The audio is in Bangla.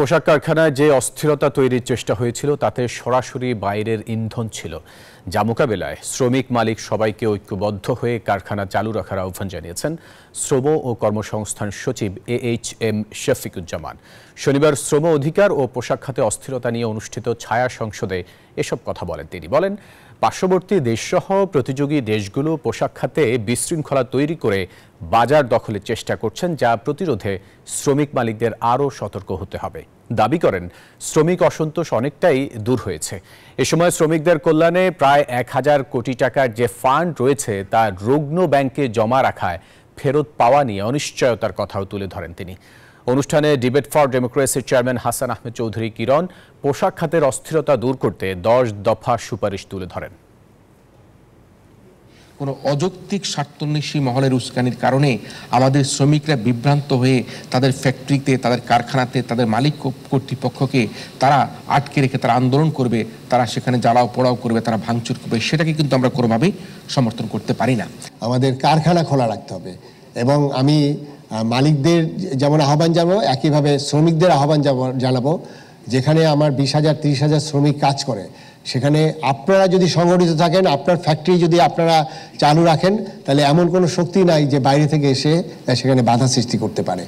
পোশাক কারখানায় যে অস্থিরতা তৈরির চেষ্টা হয়েছিল তাতে সরাসরি বাইরের ইন্ধন ছিল, যা মোকাবেলায় শ্রমিক মালিক সবাইকে ঐক্যবদ্ধ হয়ে কারখানা চালু রাখার আহ্বান জানিয়েছেন শ্রম ও কর্মসংস্থান সচিব AHM শফিকুজ্জামান। শনিবার শ্রম অধিকার ও পোশাক খাতে অস্থিরতা নিয়ে অনুষ্ঠিত ছায়া সংসদে এসব কথা বলেন তিনি। বলেন, পার্শ্ববর্তী দেশসহ প্রতিযোগী দেশগুলো পোশাক খাতে বিশৃঙ্খলা তৈরি করে বাজার দখলের চেষ্টা করছেন, যা প্রতিরোধে শ্রমিক মালিকদের আরও সতর্ক হতে হবে। দাবি করেন, শ্রমিক অসন্তোষ অনেকটাই দূর হয়েছে। এ সময় শ্রমিকদের কল্যাণে প্রায় 1000 কোটি টাকার যে ফান্ড রয়েছে তা রুগ্ন ব্যাংকে জমা রাখায় ফেরত পাওয়া নিয়ে অনিশ্চয়তার কথাও তুলে ধরেন তিনি। অনুষ্ঠানে ডিবেট ফর ডেমোক্রেসির চেয়ারম্যান হাসান আহমেদ চৌধুরী কিরণ পোশাক খাতের অস্থিরতা দূর করতে 10 দফা সুপারিশ তুলে ধরেন। কোনো অযৌক্তিক স্বার্থান্বেষী মহলের উস্কানির কারণে আমাদের শ্রমিকরা বিভ্রান্ত হয়ে তাদের ফ্যাক্টরিতে, তাদের কারখানাতে, তাদের মালিক কর্তৃপক্ষকে তারা আটকে রেখে তারা আন্দোলন করবে, তারা সেখানে জ্বালাও পোড়াও করবে, তারা ভাঙচুর করবে, সেটাকে কিন্তু আমরা কোনোভাবেই সমর্থন করতে পারি না। আমাদের কারখানা খোলা রাখতে হবে এবং আমি মালিকদের যেমন আহ্বান জানাবো, একইভাবে শ্রমিকদের আহ্বান জানাবো। যেখানে আমার 20,000 30,000 শ্রমিক কাজ করে, সেখানে আপনারা যদি সংগঠিত থাকেন, আপনার ফ্যাক্টরি যদি আপনারা চালু রাখেন, তাহলে এমন কোনো শক্তি নাই যে বাইরে থেকে এসে সেখানে বাধা সৃষ্টি করতে পারে।